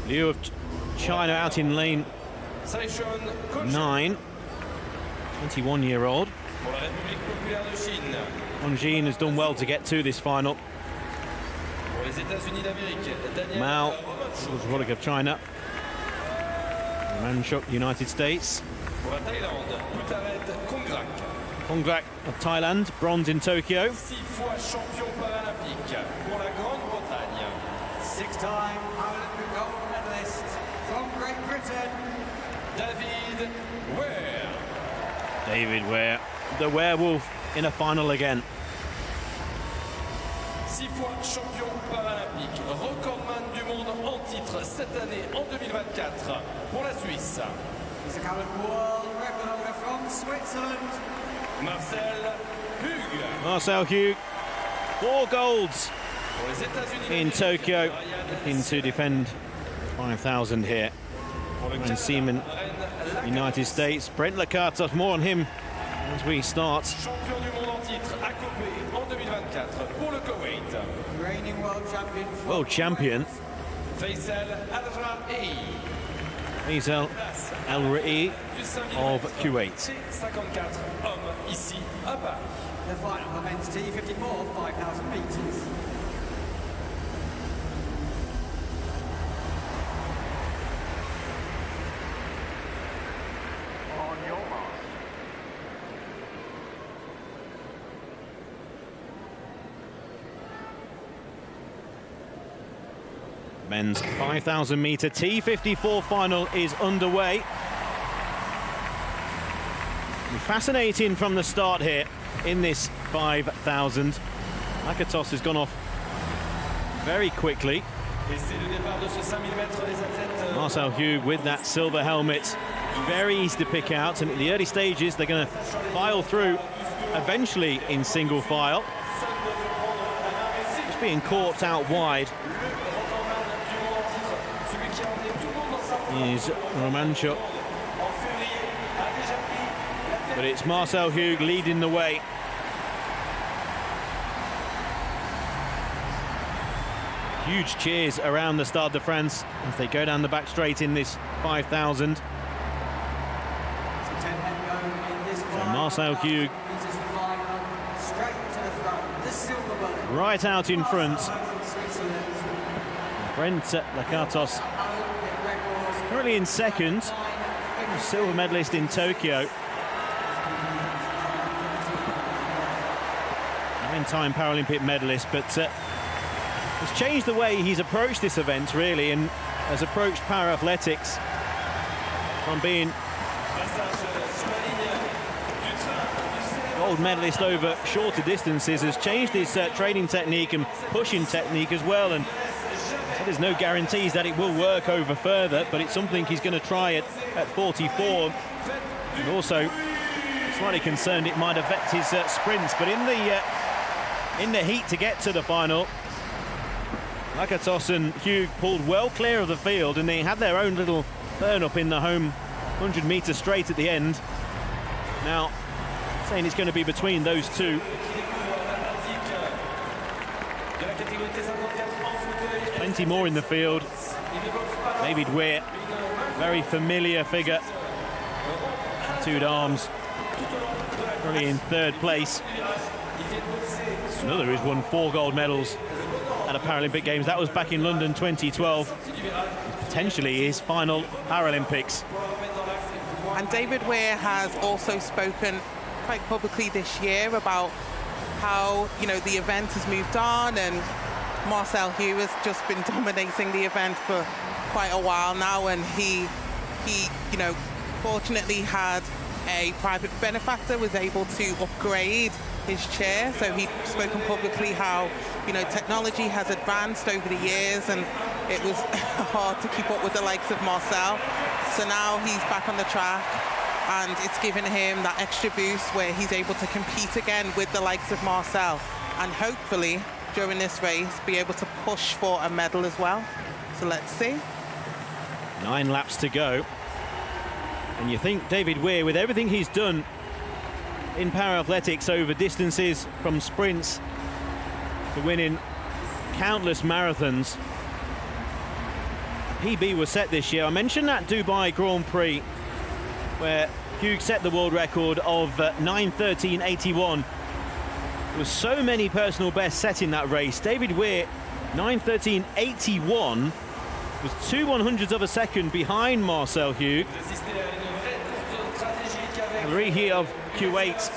View of China out in lane 9. 21-year-old. Konjen has done well to get to this final. Mao, Republic of China. Romanchuk, United States. Khongrak of Thailand, bronze in Tokyo. 6-time Paralympic gold medalist from Great Britain, Weir. David Weir, the werewolf in a final again. 6 fois champion paralympique, recordman du monde en titre cette année en 2024 pour la Suisse. He's a current world record holder from Switzerland, Marcel Hug. Marcel Hug, 4 golds in Tokyo, looking to defend 5,000 here. And Siemann, United States. Brent Lakatos, more on him as we start. Champion du monde en titre à Kuwait en 2024 pour le Kuwait. reigning world champion. World champion. Faisal Alrajehi. Faisal Alrajehi of Kuwait. 54 hommes ici à bas. The final men's T54, 5,000 meters. Men's 5,000 meter T54 final is underway. Fascinating from the start here in this 5,000. Lakatos has gone off very quickly. Marcel Hug with that silver helmet, very easy to pick out, and at the early stages they're going to file through eventually in single file. Just being caught out wide is Romanchuk, but it's Marcel Hug leading the way. Huge cheers around the Stade de France as they go down the back straight in this 5,000. So Marcel Hug right out in front. Brent Lakatos currently in second, silver medalist in Tokyo. 9-time Paralympic medalist, but has changed the way he's approached this event, really, and has approached para-athletics from being gold medalist over shorter distances, has changed his training technique and pushing technique as well, and there's no guarantees that it will work over further, but it's something he's going to try at 44. And also slightly concerned it might affect his sprints, but in the heat to get to the final, Lakatos and Hug pulled well clear of the field, and they had their own little burn up in the home 100-meter straight at the end. Now, saying it's going to be between those two. Plenty more in the field. David Weir, very familiar figure. Tattooed arms, currently in third place. Another who's won 4 gold medals at a Paralympic Games. That was back in London 2012. Potentially his final Paralympics. And David Weir has also spoken quite publicly this year about how, you know, the event has moved on, and Marcel Hug has just been dominating the event for quite a while now, and he you know, fortunately had a private benefactor, was able to upgrade his chair. So he'd spoken publicly how, you know, technology has advanced over the years and it was hard to keep up with the likes of Marcel. So now he's back on the track and it's given him that extra boost where he's able to compete again with the likes of Marcel, and hopefully during this race be able to push for a medal as well. So let's see. 9 laps to go. And you think David Weir, with everything he's done in para-athletics over distances from sprints to winning countless marathons, PB was set this year. I mentioned that Dubai Grand Prix, where Hug set the world record of 9:13.81. There was so many personal bests set in that race. David Weir, 9:13.81, was 2/100ths of a second behind Marcel Hug. Alrajehi of Kuwait,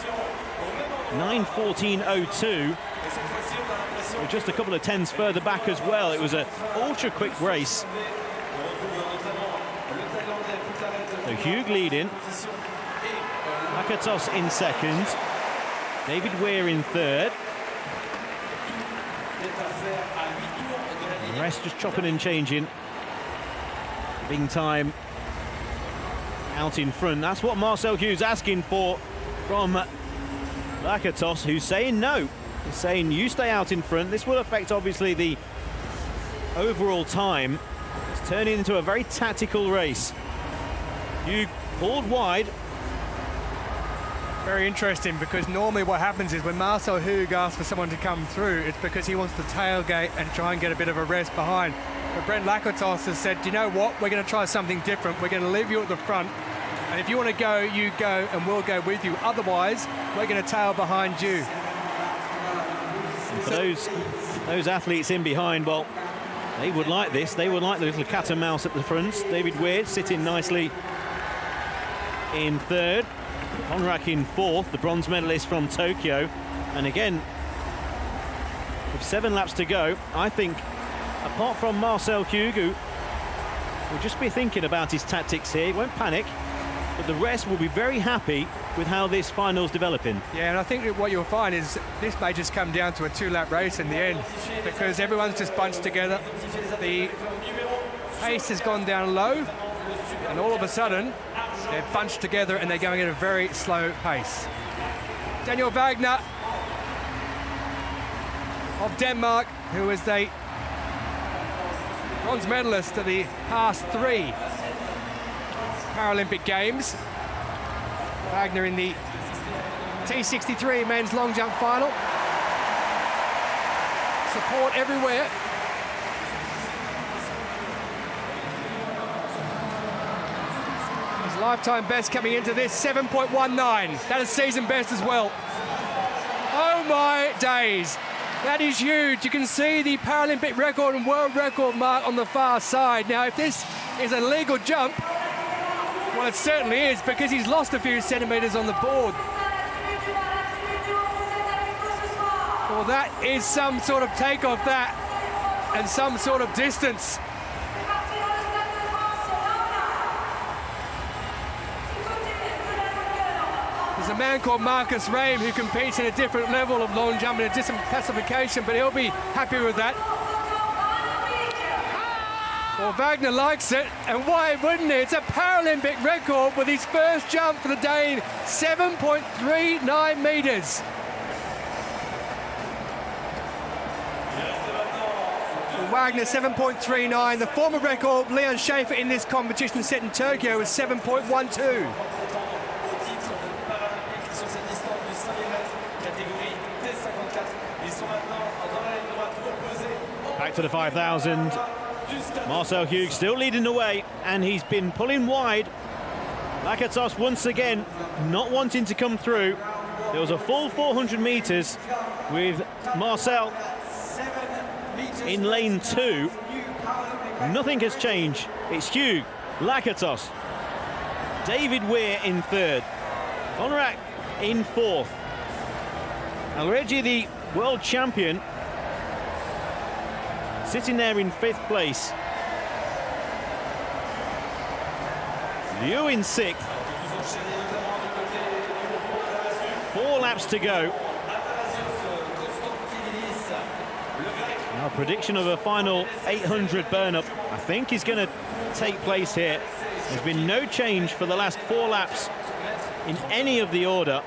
9:14.02. So just a couple of tenths further back as well. It was an ultra-quick race. So Hug leading. Lakatos in second. David Weir in third. The rest just chopping and changing. Big time out in front. That's what Marcel Hug's asking for from Lakatos, who's saying no. He's saying you stay out in front. This will affect obviously the overall time. It's turning into a very tactical race. Hug pulled wide. Very interesting, because normally what happens is when Marcel Hug asks for someone to come through, it's because he wants to tailgate and try and get a bit of a rest behind. But Brent Lakatos has said, you know what, we're going to try something different. We're going to leave you at the front, and if you want to go, you go, and we'll go with you. Otherwise, we're going to tail behind you. For those athletes in behind, well, they would like this. They would like the little cat and mouse at the front. David Weir sitting nicely in third. Khongrak in fourth, the bronze medalist from Tokyo. And again, with 7 laps to go, I think, apart from Marcel Hug, who will just be thinking about his tactics here, he won't panic, but the rest will be very happy with how this final's developing. Yeah, and I think that what you'll find is this may just come down to a 2-lap race in the end, because everyone's just bunched together. The pace has gone down low, and all of a sudden, they're bunched together and they're going at a very slow pace. Daniel Wagner of Denmark, who is the bronze medalist at the past 3 Paralympic Games. Wagner in the T63 men's long jump final. Support everywhere. His lifetime best coming into this, 7.19. That is season best as well. Oh my days. That is huge. You can see the Paralympic record and world record mark on the far side. Now, if this is a legal jump, well, it certainly is, because he's lost a few centimetres on the board. Well, that is some sort of takeoff, that, and some sort of distance. There's a man called Marcus Rame who competes in a different level of long jump in a different classification, but he'll be happy with that. Well, Wagner likes it, and why wouldn't he? It's a Paralympic record with his first jump for the day, 7.39 metres. Wagner, 7.39. The former record, Leon Schaefer, in this competition set in Tokyo was 7.12. Back to the 5,000. Marcel Hug still leading the way, and he's been pulling wide. Lakatos once again not wanting to come through. There was a full 400 metres with Marcel in lane 2. Nothing has changed. It's Hug, Lakatos, David Weir in third, Khongrak in fourth. Alrajehi, the world champion, sitting there in 5th place. Zhuo in 6th. 4 laps to go. Now, prediction of a final 800 burn-up, I think, is going to take place here. There's been no change for the last 4 laps in any of the order.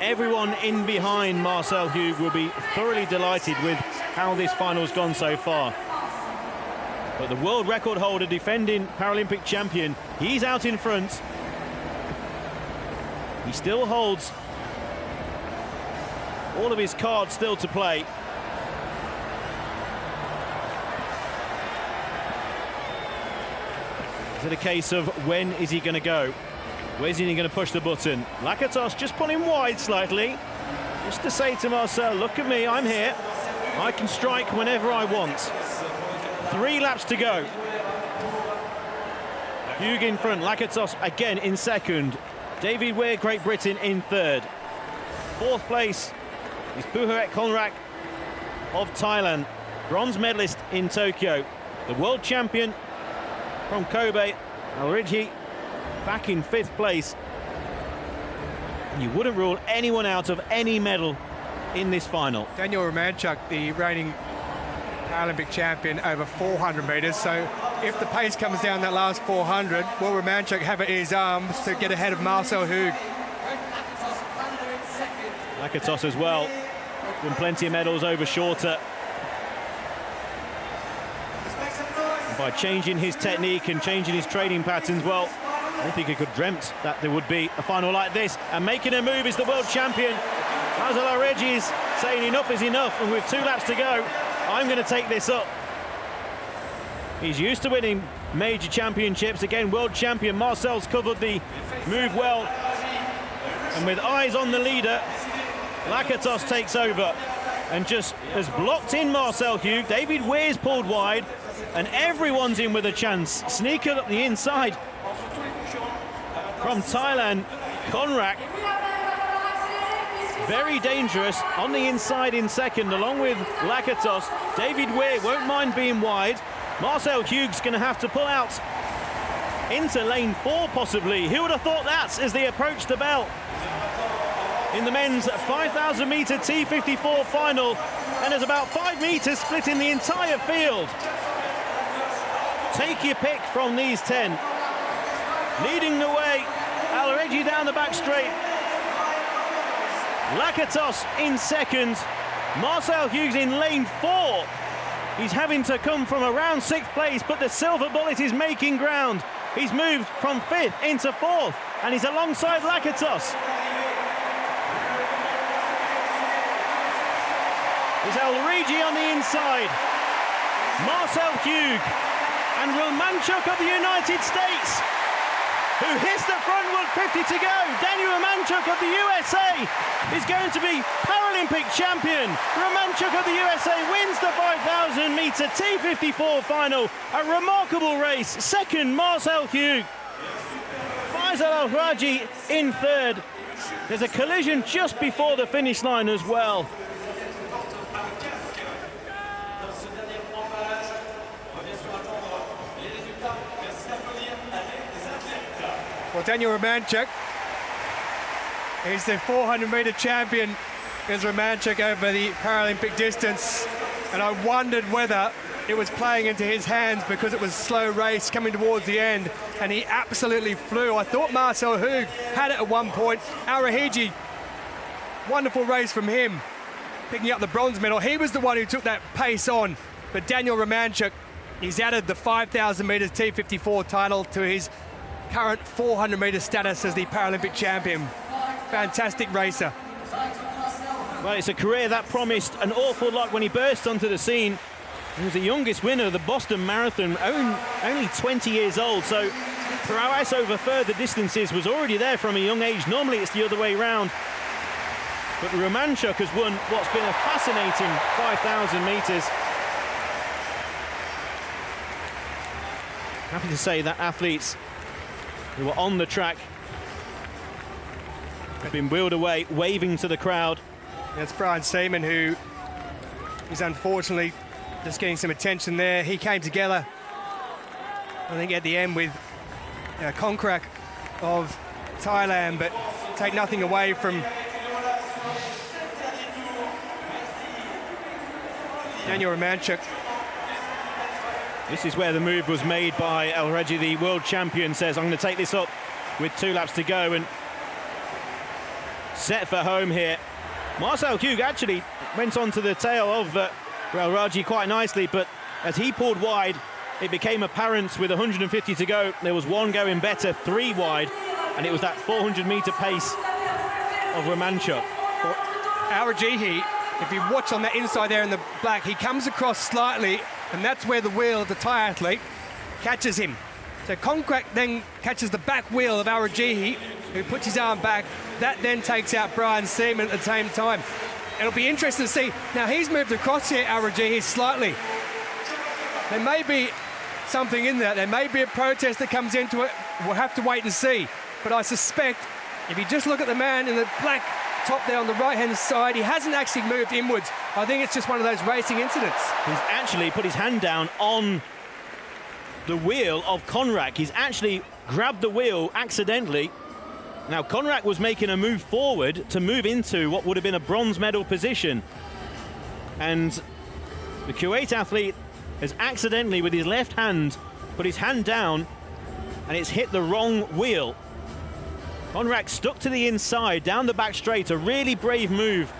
Everyone in behind Marcel Hug will be thoroughly delighted with how this final's gone so far. But the world record holder, defending Paralympic champion, he's out in front. He still holds all of his cards still to play. Is it a case of when is he going to go? Where's he going to push the button? Lakatos just pulling wide slightly, just to say to Marcel, look at me, I'm here. I can strike whenever I want. 3 laps to go. Hug in front, Lakatos again in second. David Weir, Great Britain, in third. 4th place is Putharet Khongrak of Thailand, bronze medalist in Tokyo. The world champion from Kobe, Alrajehi, back in 5th place. And you wouldn't rule anyone out of any medal in this final. Daniel Romanchuk, the reigning Paralympic champion over 400 metres, so if the pace comes down that last 400, will Romanchuk have it in his arms to get ahead of Marcel Hug? Lakatos as well, won plenty of medals over shorter. And by changing his technique and changing his training patterns, well, I don't think he could have dreamt that there would be a final like this. And making a move is the world champion. Faisal Alrajehi is saying enough is enough, and with 2 laps to go, I'm going to take this up. He's used to winning major championships. Again, world champion. Marcel's covered the move well. And with eyes on the leader, Lakatos takes over and just has blocked in Marcel Hug. David Weir's pulled wide, and everyone's in with a chance. Sneaker up the inside from Thailand, Khongrak. Very dangerous on the inside in second, along with Lakatos. David Weir won't mind being wide. Marcel Hug's going to have to pull out into lane 4, possibly. Who would have thought that as they approach the bell in the men's 5000 meter T54 final? And there's about 5 meters splitting the entire field. Take your pick from these 10. Leading the way, Alrajehi down the back straight. Lakatos in second. Marcel Hug's in lane 4. He's having to come from around 6th place, but the silver bullet is making ground. He's moved from 5th into 4th, and he's alongside Lakatos. There's Alrajehi on the inside. Marcel Hug and Romanchuk of the United States, who hits the front with 50 to go. Daniel Romanchuk of the USA is going to be Paralympic champion. Romanchuk of the USA wins the 5000 meter T54 final. A remarkable race. Second, Marcel Hug. Faisal Alrajehi in third. There's a collision just before the finish line as well. Well, Daniel Romanchuk is the 400-metre champion, is Romanchuk over the Paralympic distance. And I wondered whether it was playing into his hands because it was a slow race coming towards the end, and he absolutely flew. I thought Marcel Hug had it at one point. Alrajehi, wonderful race from him, picking up the bronze medal. He was the one who took that pace on. But Daniel Romanchuk, he's added the 5,000 metres T54 title to his current 400-metre status as the Paralympic champion. Fantastic racer. Well, it's a career that promised an awful lot when he burst onto the scene. He was the youngest winner of the Boston Marathon, only 20 years old, so prowess over further distances was already there from a young age. Normally it's the other way around. But Romanchuk has won what's been a fascinating 5,000 metres. Happy to say that athletes who were on the track have been wheeled away, waving to the crowd. That's Brian Siemann, who is unfortunately just getting some attention there. He came together, I think, at the end with Khongrak of Thailand, but take nothing away from Daniel Romanchuk. This is where the move was made by Alrajehi, the world champion, says, I'm going to take this up with 2 laps to go and set for home here. Marcel Hug actually went onto the tail of Alrajehi quite nicely, but as he pulled wide, it became apparent with 150 to go, there was one going better, 3 wide, and it was that 400-metre pace of Romanchuk. Alrajehi, if you watch on that inside there in the black, he comes across slightly, and that's where the wheel of the Thai athlete catches him. So Khongrak then catches the back wheel of Alrajehi, who puts his arm back. That then takes out Brian Siemann at the same time. It'll be interesting to see. Now, he's moved across here, Alrajehi, slightly. There may be something in that. There may be a protest that comes into it. We'll have to wait and see. But I suspect if you just look at the man in the black top there on the right-hand side, he hasn't actually moved inwards. I think it's just one of those racing incidents. He's actually put his hand down on the wheel of Khongrak. He's actually grabbed the wheel accidentally. Now, Khongrak was making a move forward to move into what would have been a bronze medal position. And the Kuwait athlete has accidentally, with his left hand, put his hand down, and it's hit the wrong wheel. Khongrak stuck to the inside, down the back straight, a really brave move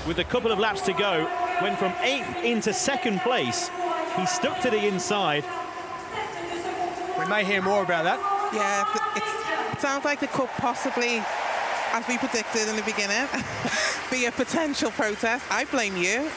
with a couple of laps to go. Went from 8th into 2nd place. He stuck to the inside. We may hear more about that. Yeah, it sounds like there could possibly, as we predicted in the beginning, be a potential protest. I blame you.